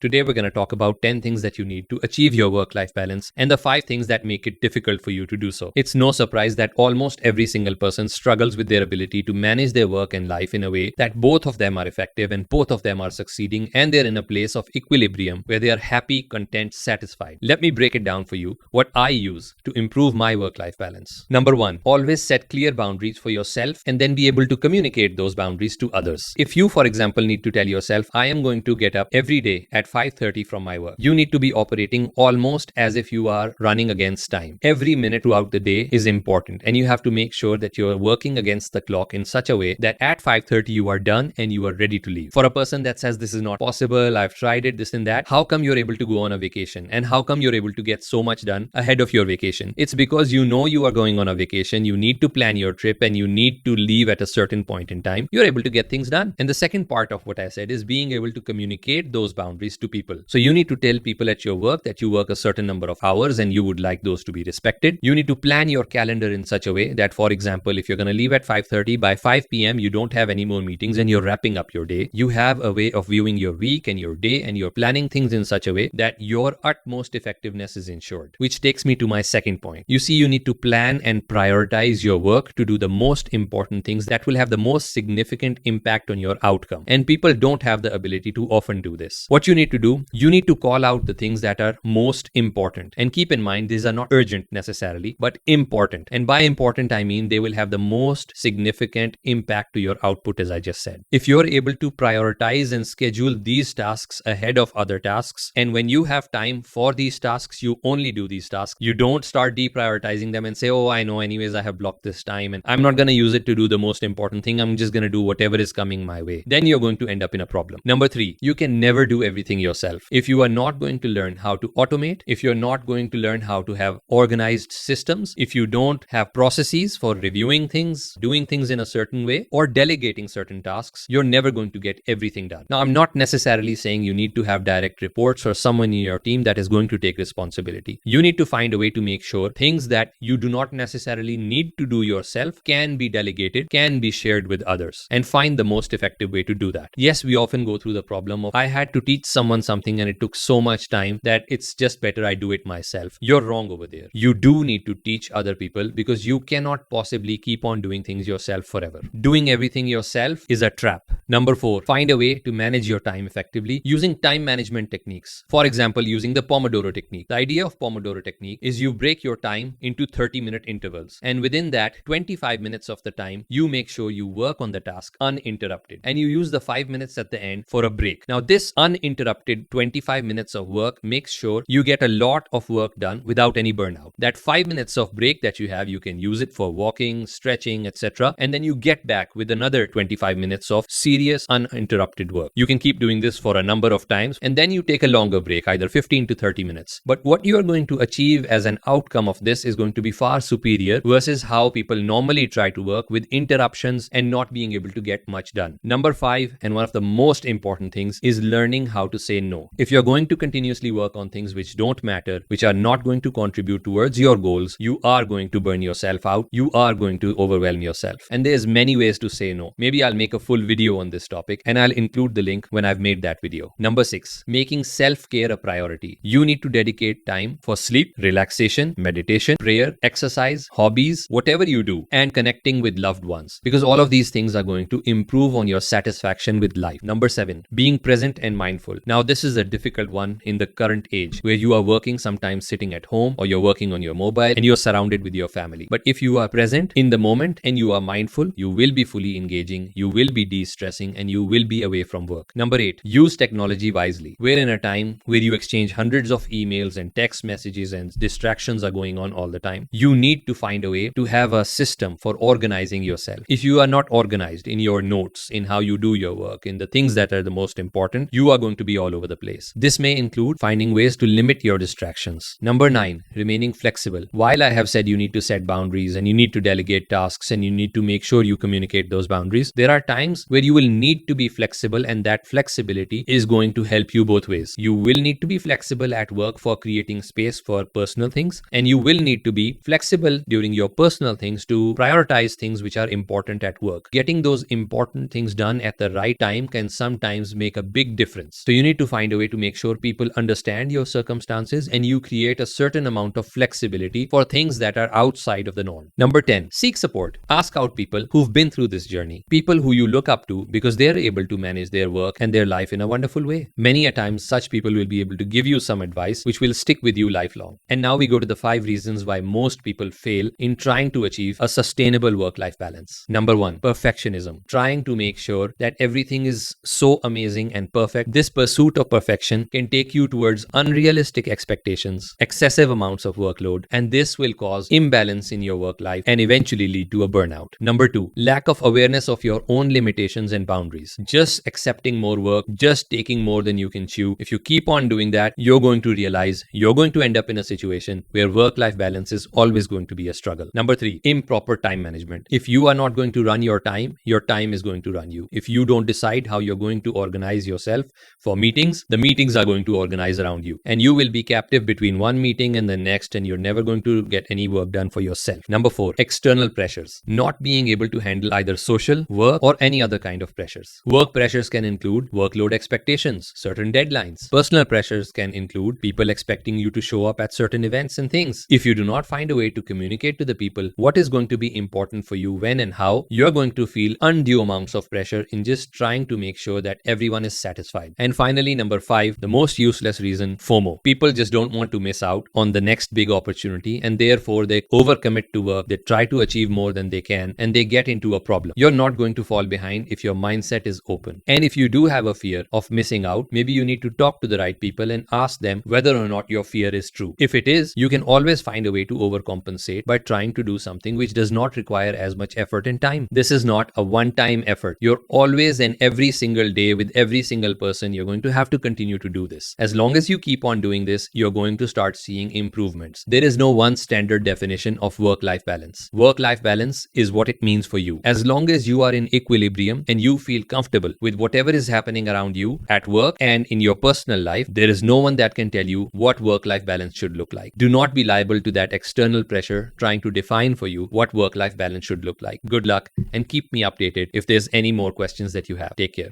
Today we're going to talk about 10 things that you need to achieve your work-life balance and the 5 things that make it difficult for you to do so. It's no surprise that almost every single person struggles with their ability to manage their work and life in a way that both of them are effective and both of them are succeeding and they're in a place of equilibrium where they are happy, content, satisfied. Let me break it down for you what I use to improve my work-life balance. Number 1, always set clear boundaries for yourself and then be able to communicate those boundaries to others. If you, for example, need to tell yourself, I am going to get up every day at 5:30 from my work, you need to be operating almost as if you are running against time. Every minute throughout the day is important and you have to make sure that you're working against the clock in such a way that at 5:30 you are done and you are ready to leave. For a person that says this is not possible, I've tried it, this and that, how come you're able to go on a vacation? And how come you're able to get so much done ahead of your vacation? It's because you know you are going on a vacation, you need to plan your trip and you need to leave at a certain point in time. You're able to get things done. And the second part of what I said is being able to communicate those boundaries to people. So you need to tell people at your work that you work a certain number of hours and you would like those to be respected. You need to plan your calendar in such a way that, for example, if you're going to leave at 5:30, by 5 p.m. you don't have any more meetings and you're wrapping up your day. You have a way of viewing your week and your day and you're planning things in such a way that your utmost effectiveness is ensured. Which takes me to my second point. You see, you need to plan and prioritize your work to do the most important things that will have the most significant impact on your outcome. And people don't have the ability to often do this. What you need to do, you need to call out the things that are most important. And keep in mind, these are not urgent necessarily, but important. And by important, I mean they will have the most significant impact to your output, as I just said. If you're able to prioritize and schedule these tasks ahead of other tasks, and when you have time for these tasks, you only do these tasks. You don't start deprioritizing them and say, oh, I know anyways, I have blocked this time and I'm not going to use it to do the most important thing. I'm just going to do whatever is coming my way. Then you're going to end up in a problem. Number 3, you can never do everything yourself. If you are not going to learn how to automate, if you're not going to learn how to have organized systems, if you don't have processes for reviewing things, doing things in a certain way, or delegating certain tasks, you're never going to get everything done. Now, I'm not necessarily saying you need to have direct reports or someone in your team that is going to take responsibility. You need to find a way to make sure things that you do not necessarily need to do yourself can be delegated, can be shared with others, and find the most effective way to do that. Yes, we often go through the problem of I had to teach someone something and it took so much time that it's just better I do it myself. You're wrong over there. You do need to teach other people because you cannot possibly keep on doing things yourself forever. Doing everything yourself is a trap. Number 4, find a way to manage your time effectively using time management techniques. For example, using the Pomodoro technique. The idea of Pomodoro technique is you break your time into 30-minute intervals. And within that, 25 minutes of the time, you make sure you work on the task uninterrupted. And you use the 5 minutes at the end for a break. Now, this uninterrupted 25 minutes of work makes sure you get a lot of work done without any burnout. That 5 minutes of break that you have, you can use it for walking, stretching, etc. And then you get back with another 25 minutes of serious uninterrupted work. You can keep doing this for a number of times and then you take a longer break, either 15 to 30 minutes. But what you are going to achieve as an outcome of this is going to be far superior versus how people normally try to work with interruptions and not being able to get much done. Number 5, and one of the most important things, is learning how to say no. If you're going to continuously work on things which don't matter, which are not going to contribute towards your goals, you are going to burn yourself out. You are going to overwhelm yourself. And there's many ways to say no. Maybe I'll make a full video on this topic and I'll include the link when I've made that video. Number 6, making self-care a priority. You need to dedicate time for sleep, relaxation, meditation, prayer, exercise, hobbies, whatever you do, and connecting with loved ones. Because all of these things are going to improve on your satisfaction with life. Number 7, being present and mindful. Now, this is a difficult one in the current age where you are working sometimes sitting at home or you're working on your mobile and you're surrounded with your family. But if you are present in the moment and you are mindful, you will be fully engaging, you will be de-stressing, and you will be away from work. Number 8, use technology wisely. We're in a time where you exchange hundreds of emails and text messages and distractions are going on all the time. You need to find a way to have a system for organizing yourself. If you are not organized in your notes, in how you do your work, in the things that are the most important, you are going to be all over the place. This may include finding ways to limit your distractions. Number 9, remaining flexible. While I have said you need to set boundaries and you need to delegate tasks and you need to make sure you communicate those boundaries, there are times where you will need to be flexible, and that flexibility is going to help you both ways. You will need to be flexible at work for creating space for personal things, and you will need to be flexible during your personal things to prioritize things which are important at work. Getting those important things done at the right time can sometimes make a big difference. So you need need to find a way to make sure people understand your circumstances and you create a certain amount of flexibility for things that are outside of the norm. Number 10, seek support. Ask out people who've been through this journey, people who you look up to because they're able to manage their work and their life in a wonderful way. Many a times, such people will be able to give you some advice which will stick with you lifelong. And now we go to the 5 reasons why most people fail in trying to achieve a sustainable work-life balance. Number 1, perfectionism. Trying to make sure that everything is so amazing and perfect. This pursuit of perfection can take you towards unrealistic expectations, excessive amounts of workload, and this will cause imbalance in your work life and eventually lead to a burnout. Number 2, lack of awareness of your own limitations and boundaries. Just accepting more work, just taking more than you can chew. If you keep on doing that, you're going to realize you're going to end up in a situation where work-life balance is always going to be a struggle. Number 3, improper time management. If you are not going to run your time is going to run you. If you don't decide how you're going to organize yourself for meetings, the meetings are going to organize around you. And you will be captive between one meeting and the next, and you're never going to get any work done for yourself. Number 4, external pressures. Not being able to handle either social, work, or any other kind of pressures. Work pressures can include workload expectations, certain deadlines. Personal pressures can include people expecting you to show up at certain events and things. If you do not find a way to communicate to the people what is going to be important for you, when and how, you're going to feel undue amounts of pressure in just trying to make sure that everyone is satisfied. And finally, number 5, the most useless reason, FOMO. People just don't want to miss out on the next big opportunity, and therefore they overcommit to work, they try to achieve more than they can, and they get into a problem. You're not going to fall behind if your mindset is open. And if you do have a fear of missing out, maybe you need to talk to the right people and ask them whether or not your fear is true. If it is, you can always find a way to overcompensate by trying to do something which does not require as much effort and time. This is not a one-time effort. You're always and every single day with every single person, you're going to have to continue to do this. As long as you keep on doing this, you're going to start seeing improvements. There is no one standard definition of work-life balance. Work-life balance is what it means for you. As long as you are in equilibrium and you feel comfortable with whatever is happening around you at work and in your personal life, there is no one that can tell you what work-life balance should look like. Do not be liable to that external pressure trying to define for you what work-life balance should look like. Good luck and keep me updated if there's any more questions that you have. Take care.